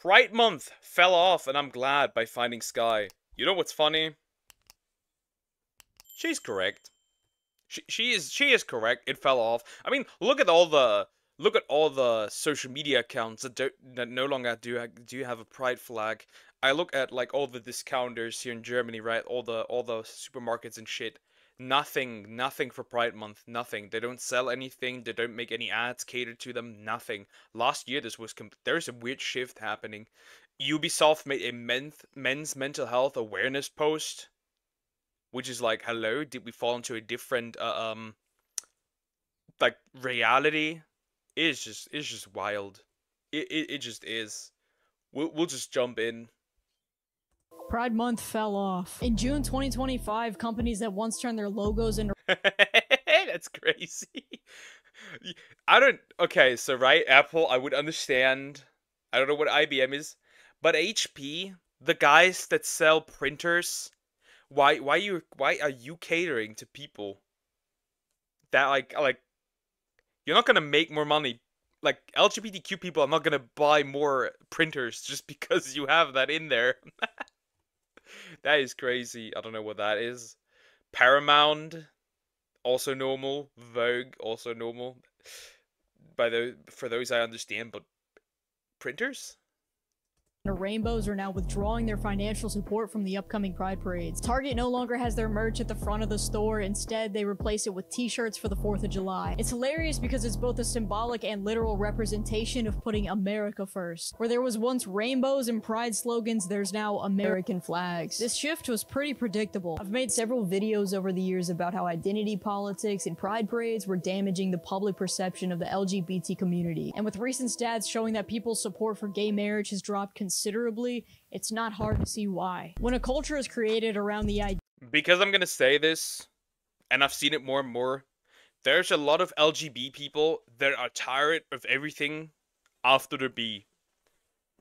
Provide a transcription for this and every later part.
Pride Month fell off, and I'm glad by finding Sky. You know what's funny? She's correct. She is correct. It fell off. I mean, look at all the social media accounts that no longer do have a pride flag. I look at like all the discounters here in Germany, right? All the supermarkets and shit. Nothing for Pride Month. Nothing. They don't sell anything. They don't make any ads catered to them. Nothing. Last year, there's a weird shift happening. Ubisoft made a men's mental health awareness post, which is like, hello, did we fall into a different like reality? It's just wild. It just is. We'll just jump in. Pride Month fell off. In June 2025, companies that once turned their logos into That's crazy. Okay, so right, Apple, I would understand. I don't know what IBM is, but HP, the guys that sell printers, why are you catering to people that like you're not gonna make more money? Like, LGBTQ people are not gonna buy more printers just because you have that in there. That is crazy. I don't know what that is. Paramount, also normal. Vogue, also normal. For those I understand, but printers? rainbows are now withdrawing their financial support from the upcoming Pride parades. Target no longer has their merch at the front of the store. Instead, they replace it with t-shirts for the 4th of July. It's hilarious because it's both a symbolic and literal representation of putting America first. Where there was once rainbows and Pride slogans, there's now American flags. This shift was pretty predictable. I've made several videos over the years about how identity politics and Pride parades were damaging the public perception of the LGBT community. And with recent stats showing that people's support for gay marriage has dropped considerably, it's not hard to see why. When a culture is created around the idea— Because I'm gonna say this, and I've seen it more and more, there's a lot of LGBT people that are tired of everything after the B.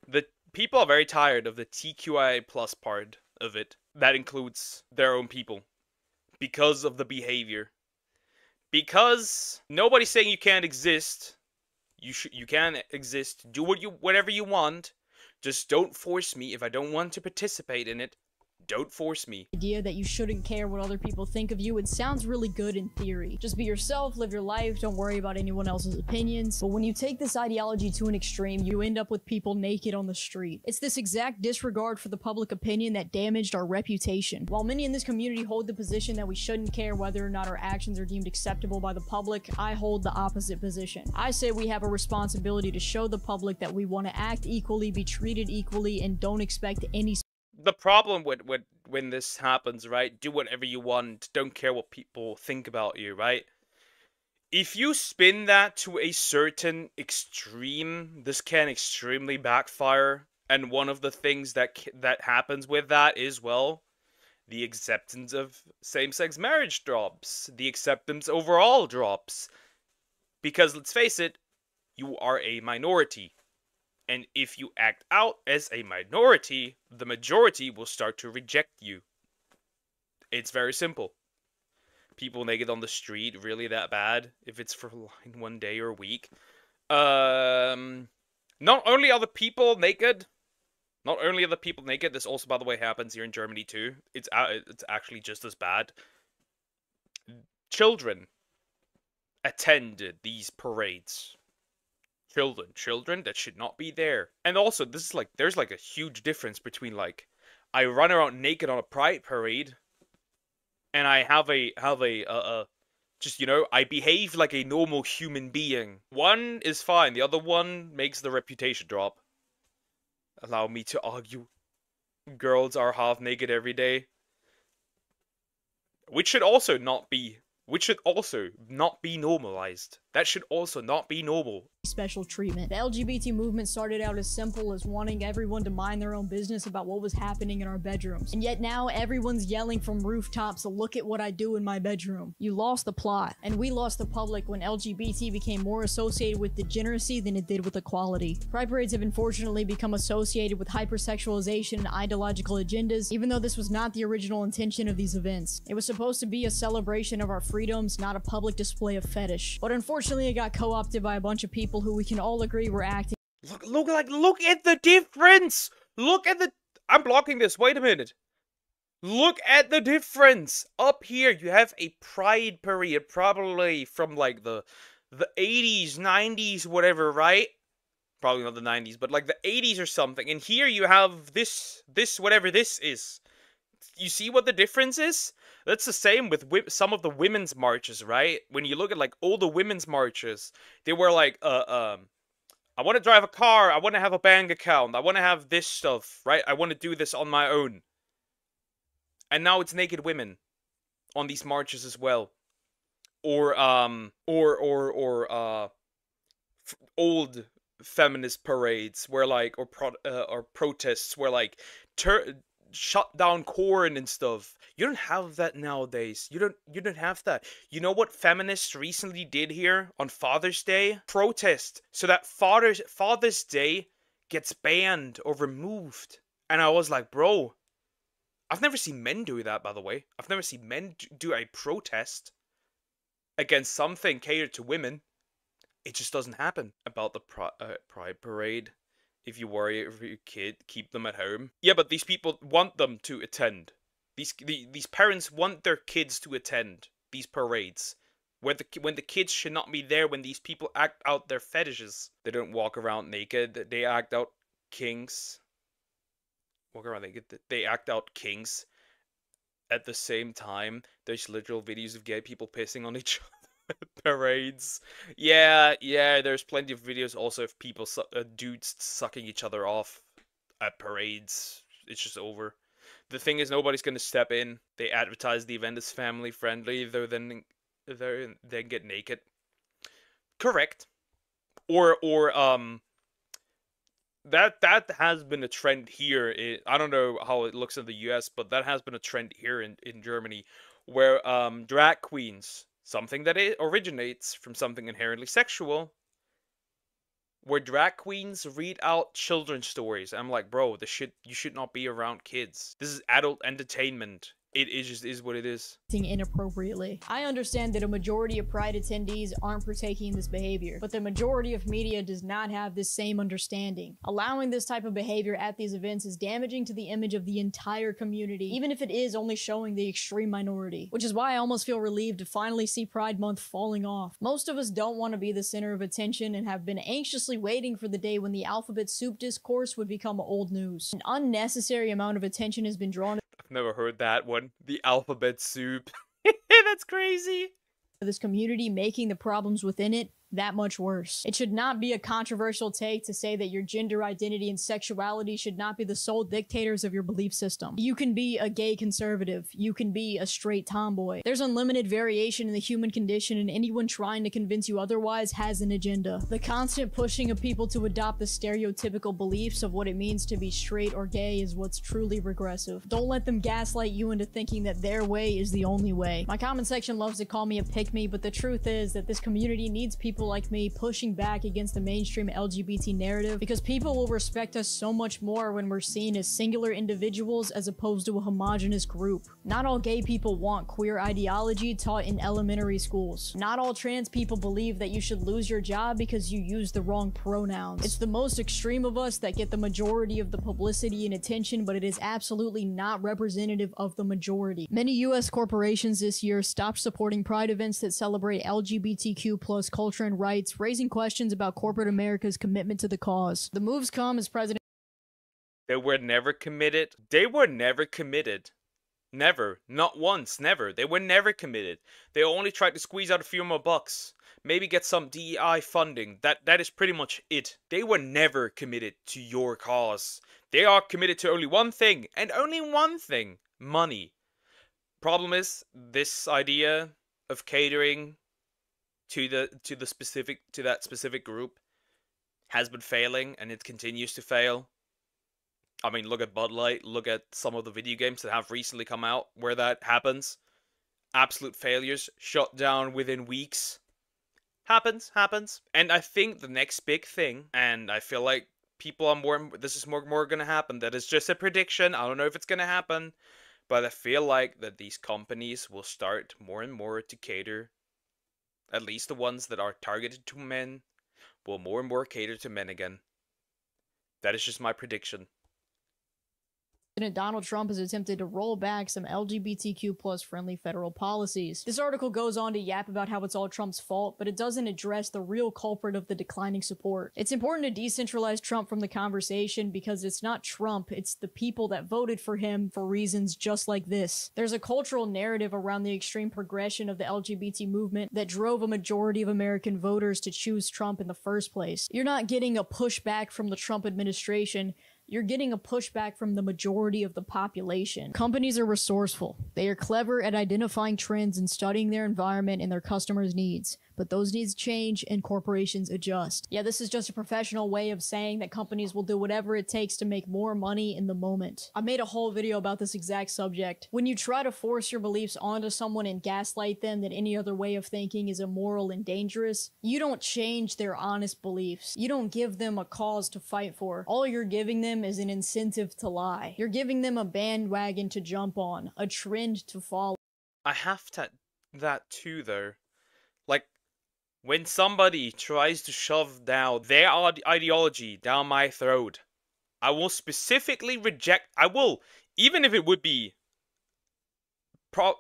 The people are very tired of the TQIA plus part of it. That includes their own people. Because of the behavior. Because nobody's saying you can't exist. You can exist. Do whatever you want. Just don't force me. If I don't want to participate in it, don't force me. Idea that you shouldn't care what other people think of you. It sounds really good in theory. Just be yourself, live your life, don't worry about anyone else's opinions. But when you take this ideology to an extreme, you end up with people naked on the street. It's this exact disregard for the public opinion that damaged our reputation. While many in this community hold the position that we shouldn't care whether or not our actions are deemed acceptable by the public, I hold the opposite position. I say we have a responsibility to show the public that we want to act equally, be treated equally, and don't expect any— The problem with when this happens, right? Do whatever you want. Don't care what people think about you, right? If you spin that to a certain extreme, this can extremely backfire. And one of the things that happens with that is, well, the acceptance of same-sex marriage drops. The acceptance overall drops. Because, let's face it, you are a minority. And if you act out as a minority, the majority will start to reject you. It's very simple. People naked on the street, really that bad? If it's for like 1 day or a week. Not only are the people naked, this also, by the way, happens here in Germany too. It's actually just as bad. Children attended these parades. Children that should not be there. And also, this is like, there's like a huge difference between like, I run around naked on a pride parade, and I have just, you know, I behave like a normal human being. One is fine, the other one makes the reputation drop. Allow me to argue. Girls are half naked every day. Which should also not be normalized. That should also not be normal. Special treatment. The LGBT movement started out as simple as wanting everyone to mind their own business about what was happening in our bedrooms. And yet now everyone's yelling from rooftops, look at what I do in my bedroom. You lost the plot. And we lost the public when LGBT became more associated with degeneracy than it did with equality. Pride parades have unfortunately become associated with hypersexualization and ideological agendas, even though this was not the original intention of these events. It was supposed to be a celebration of our freedoms, not a public display of fetish. But unfortunately it got co-opted by a bunch of people who we can all agree were acting Look at the difference. Look at the. I'm blocking this. Wait a minute. Look at the difference. Up here, you have a pride parade, probably from like the 80s, 90s, whatever, right? Probably not the 90s, but like the 80s or something. And here you have this whatever this is. You see what the difference is? That's the same with some of the women's marches, right? When you look at like all the women's marches, they were like, I want to drive a car, I want to have a bank account, I want to have this stuff, right? I want to do this on my own. And now it's naked women on these marches as well. Or old feminist parades where like or protests where like shut down corn and stuff. You don't have that nowadays. You don't have that. You know what feminists recently did here on Father's Day? Protest so that Father's Day gets banned or removed. And I was like, bro, I've never seen men do that, by the way. I've never seen men do a protest against something catered to women. It just doesn't happen. About the Pride Parade. If you worry over your kid, keep them at home. Yeah, but these people want them to attend. These parents want their kids to attend these parades. When the kids should not be there when these people act out their fetishes. They don't walk around naked. They act out kings. Walk around naked. They act out kings. At the same time, there's literal videos of gay people pissing on each other. Parades. Yeah, there's plenty of videos also of people, dudes sucking each other off at parades. It's just over. The thing is, nobody's gonna step in. They advertise the event as family friendly, then get naked. Correct. Or that has been a trend here. I don't know how it looks in the US, but that has been a trend here in Germany, where drag queens, something that it originates from something inherently sexual, where drag queens read out children's stories. I'm like, bro, you should not be around kids. This is adult entertainment. It just is what it is. Inappropriately. I understand that a majority of Pride attendees aren't partaking in this behavior, but the majority of media does not have this same understanding. Allowing this type of behavior at these events is damaging to the image of the entire community, even if it is only showing the extreme minority. Which is why I almost feel relieved to finally see Pride Month falling off. Most of us don't want to be the center of attention and have been anxiously waiting for the day when the alphabet soup discourse would become old news. An unnecessary amount of attention has been drawn I've never heard that one. The alphabet soup. That's crazy. this community, making the problems within it that much worse. It should not be a controversial take to say that your gender identity and sexuality should not be the sole dictators of your belief system. You can be a gay conservative. You can be a straight tomboy. There's unlimited variation in the human condition, and anyone trying to convince you otherwise has an agenda. The constant pushing of people to adopt the stereotypical beliefs of what it means to be straight or gay is what's truly regressive. Don't let them gaslight you into thinking that their way is the only way. My comment section loves to call me a pick-me, but the truth is that this community needs people like me pushing back against the mainstream LGBT narrative, because people will respect us so much more when we're seen as singular individuals as opposed to a homogenous group. Not all gay people want queer ideology taught in elementary schools. Not all trans people believe that you should lose your job because you use the wrong pronouns. It's the most extreme of us that get the majority of the publicity and attention, but it is absolutely not representative of the majority. Many US corporations this year stopped supporting Pride events that celebrate LGBTQ+ culture and rights, raising questions about corporate America's commitment to the cause. The moves come as President They were never committed. They were never committed. Never. Not once. Never. They were never committed. They only tried to squeeze out a few more bucks. Maybe get some DEI funding. That is pretty much it. They were never committed to your cause. They are committed to only one thing, and only one thing. Money. Problem is, this idea of catering to that specific group has been failing, and it continues to fail. I mean, look at Bud Light, look at some of the video games that have recently come out where that happens. Absolute failures, shut down within weeks. Happens. And I think the next big thing, and I feel like people are this is more gonna happen, that is just a prediction, I don't know if it's gonna happen, but I feel like that these companies will start more and more to cater, at least the ones that are targeted to men, will more and more cater to men again. That is just my prediction. President Donald Trump has attempted to roll back some LGBTQ plus friendly federal policies. This article goes on to yap about how it's all Trump's fault, but it doesn't address the real culprit of the declining support. It's important to decentralize Trump from the conversation because it's not Trump, it's the people that voted for him for reasons just like this. There's a cultural narrative around the extreme progression of the LGBT movement that drove a majority of American voters to choose Trump in the first place. You're not getting a pushback from the Trump administration, you're getting a pushback from the majority of the population. Companies are resourceful. They are clever at identifying trends and studying their environment and their customers' needs. But those needs change and corporations adjust. Yeah, this is just a professional way of saying that companies will do whatever it takes to make more money in the moment. I made a whole video about this exact subject. When you try to force your beliefs onto someone and gaslight them that any other way of thinking is immoral and dangerous, you don't change their honest beliefs. You don't give them a cause to fight for. All you're giving them is an incentive to lie. You're giving them a bandwagon to jump on, a trend to follow. I have that too, though. Like, when somebody tries to shove down their ideology down my throat, I will specifically reject. I will, even if it would be,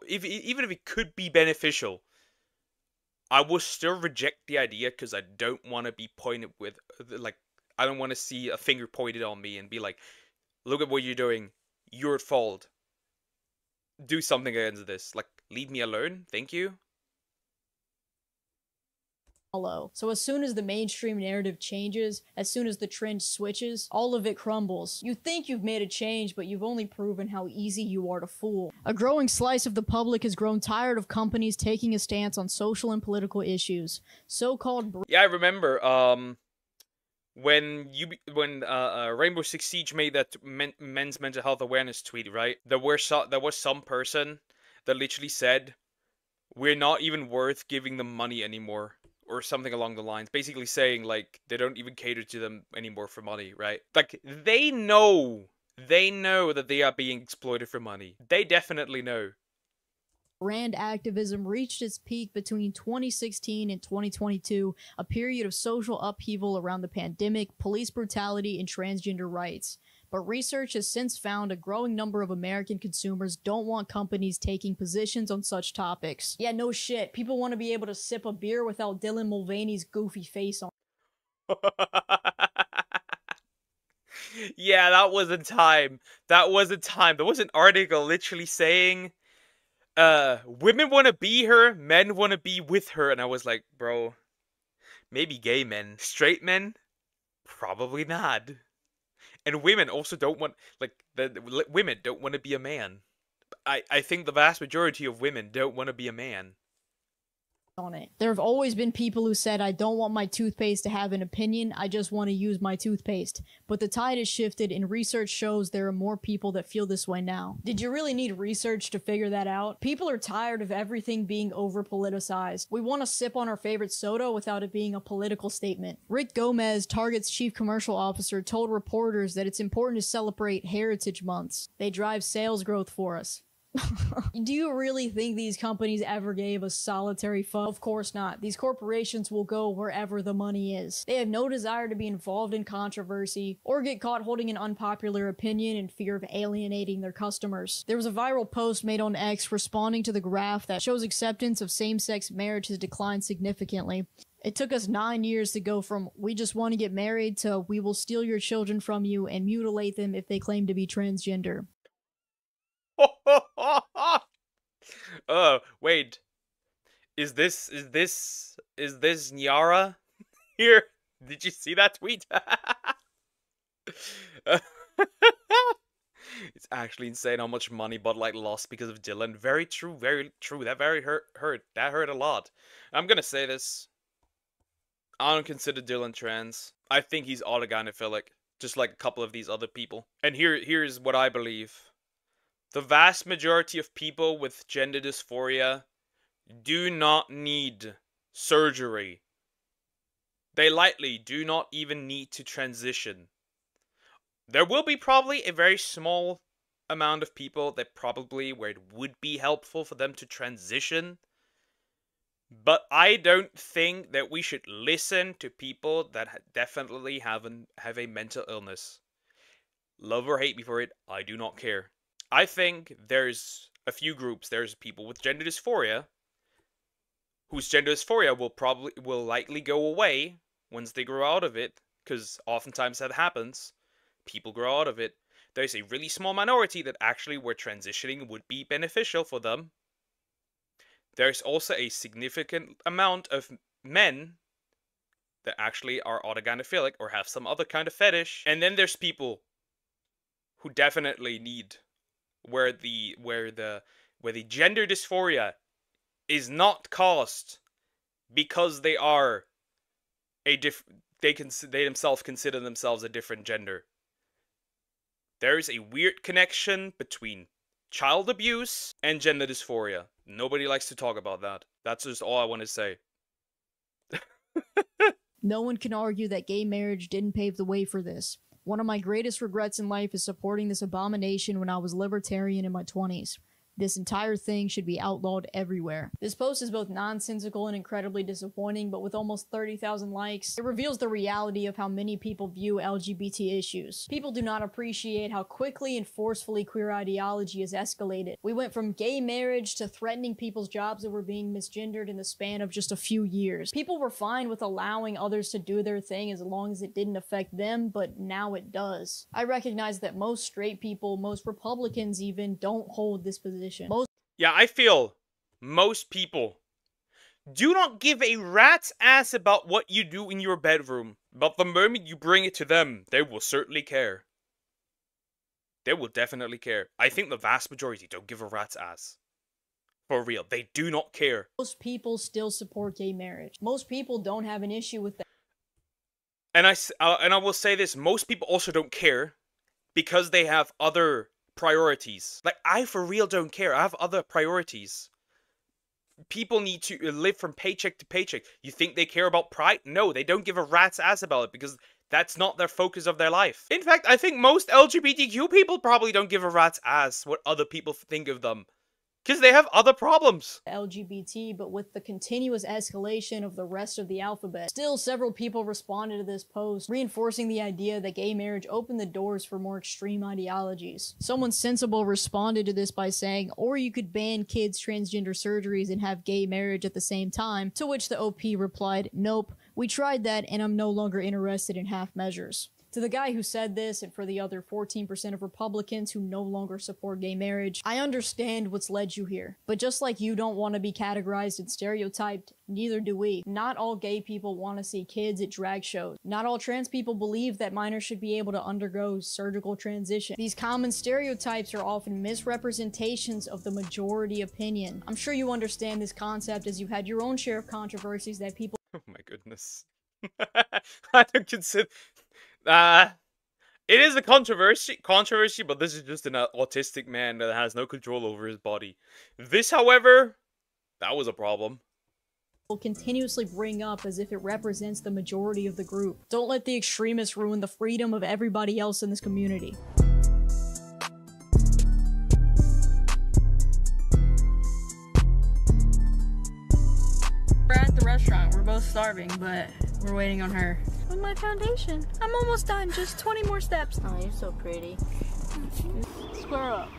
even if it could be beneficial, I will still reject the idea because I don't want to be pointed with, like, I don't want to see a finger pointed on me and be like, look at what you're doing, you're at fault. Do something against this. Like, leave me alone, thank you. So as soon as the mainstream narrative changes, as soon as the trend switches, all of it crumbles. You think you've made a change, but you've only proven how easy you are to fool. A growing slice of the public has grown tired of companies taking a stance on social and political issues. So-called... Yeah, I remember, when Rainbow Six Siege made that men's mental health awareness tweet, right? There was some person that literally said, "We're not even worth giving them money anymore," or something along the lines, basically saying like they don't even cater to them anymore for money, right? Like they know that they are being exploited for money. They definitely know. Brand activism reached its peak between 2016 and 2022, a period of social upheaval around the pandemic, police brutality, and transgender rights. But research has since found a growing number of American consumers don't want companies taking positions on such topics. Yeah, no shit. People want to be able to sip a beer without Dylan Mulvaney's goofy face on. Yeah, that was a time. There was an article literally saying, women want to be her, men want to be with her, and I was like, bro, maybe gay men. Straight men? Probably not. And women also don't want, like, women don't want to be a man. I think the vast majority of women don't want to be a man. On it. There have always been people who said, I don't want my toothpaste to have an opinion, I just want to use my toothpaste. But the tide has shifted and research shows there are more people that feel this way now. Did you really need research to figure that out? People are tired of everything being over-politicized. We want to sip on our favorite soda without it being a political statement. Rick Gomez, Target's chief commercial officer, told reporters that it's important to celebrate heritage months. They drive sales growth for us. Do you really think these companies ever gave a solitary fuck? Of course not. These corporations will go wherever the money is. They have no desire to be involved in controversy or get caught holding an unpopular opinion in fear of alienating their customers. There was a viral post made on X responding to the graph that shows acceptance of same-sex marriage has declined significantly. It took us 9 years to go from we just want to get married to we will steal your children from you and mutilate them if they claim to be transgender. Wait. Is this Nyara here? Did you see that tweet? It's actually insane how much money Bud Light lost because of Dylan. Very true, very true. That very hurt. That hurt a lot. I'm gonna say this. I don't consider Dylan trans. I think he's autogynephilic, just like a couple of these other people. And here's what I believe. The vast majority of people with gender dysphoria do not need surgery. They likely do not even need to transition. There will be probably a very small amount of people that probably where it would be helpful for them to transition. But I don't think that we should listen to people that definitely have a mental illness. Love or hate me for it, I do not care. I think there's a few groups. There's people with gender dysphoria, whose gender dysphoria will likely go away once they grow out of it, because oftentimes that happens. People grow out of it. There's a really small minority that actually where transitioning would be beneficial for them. There's also a significant amount of men that actually are autogynephilic or have some other kind of fetish. And then there's people who definitely need where the gender dysphoria is not caused because they are they themselves consider themselves a different gender. There's a weird connection between child abuse and gender dysphoria. Nobody likes to talk about that. That's just all I want to say. No one can argue that gay marriage didn't pave the way for this. One of my greatest regrets in life is supporting this abomination when I was libertarian in my 20s. This entire thing should be outlawed everywhere. This post is both nonsensical and incredibly disappointing, but with almost 30,000 likes, it reveals the reality of how many people view LGBT issues. People do not appreciate how quickly and forcefully queer ideology has escalated. We went from gay marriage to threatening people's jobs that were being misgendered in the span of just a few years. People were fine with allowing others to do their thing as long as it didn't affect them, but now it does. I recognize that most straight people, most Republicans even, don't hold this position. Yeah, I feel most people do not give a rat's ass about what you do in your bedroom, but the moment you bring it to them, they will certainly care. They will definitely care. I think the vast majority don't give a rat's ass. For real, they do not care. Most people still support gay marriage. Most people don't have an issue with that. And I will say this, most people also don't care because they have other priorities. Like, I for real don't care. I have other priorities. People need to live from paycheck to paycheck. You think they care about pride? No, they don't give a rat's ass about it because that's not their focus of their life. In fact, I think most LGBTQ people probably don't give a rat's ass what other people think of them. Because they have other problems. LGBT, but with the continuous escalation of the rest of the alphabet. Still, several people responded to this post, reinforcing the idea that gay marriage opened the doors for more extreme ideologies. Someone sensible responded to this by saying, or you could ban kids' transgender surgeries and have gay marriage at the same time, to which the OP replied, nope, we tried that and I'm no longer interested in half measures. To the guy who said this, and for the other 14% of Republicans who no longer support gay marriage, I understand what's led you here. But just like you don't want to be categorized and stereotyped, neither do we. Not all gay people want to see kids at drag shows. Not all trans people believe that minors should be able to undergo surgical transition. These common stereotypes are often misrepresentations of the majority opinion. I'm sure you understand this concept as you've had your own share of controversies that people— Oh my goodness. I don't consider... it is a controversy, but this is just an autistic man that has no control over his body. This, however, that was a problem. will continuously bring up as if it represents the majority of the group. Don't let the extremists ruin the freedom of everybody else in this community. We're at the restaurant. We're both starving, but we're waiting on her. With my foundation. I'm almost done. Just 20 more steps. Oh, you're so pretty. Square up.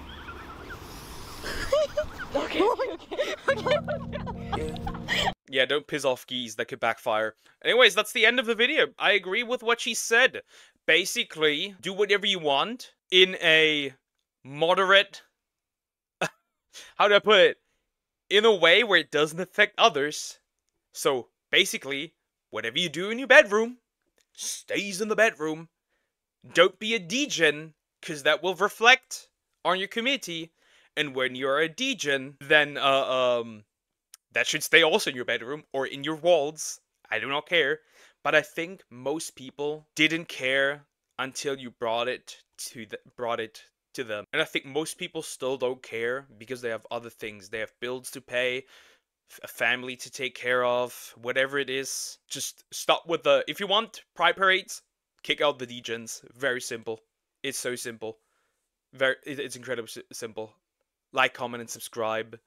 Okay. Yeah, don't piss off geese. That could backfire. Anyways, that's the end of the video. I agree with what she said. Basically, do whatever you want in a moderate... How do I put it? In a way where it doesn't affect others. So, basically, whatever you do in your bedroom stays in the bedroom. Don't be a degen, because that will reflect on your community. And when you're a degen, then, that should stay also in your bedroom, or in your walls. I do not care. But I think most people didn't care until you brought it to them. And I think most people still don't care, because they have other things. They have bills to pay, a family to take care of, whatever it is. Just stop with the... If you want pride parades, kick out the degens. Very simple. It's so simple. It's incredibly simple. Like, comment, and subscribe.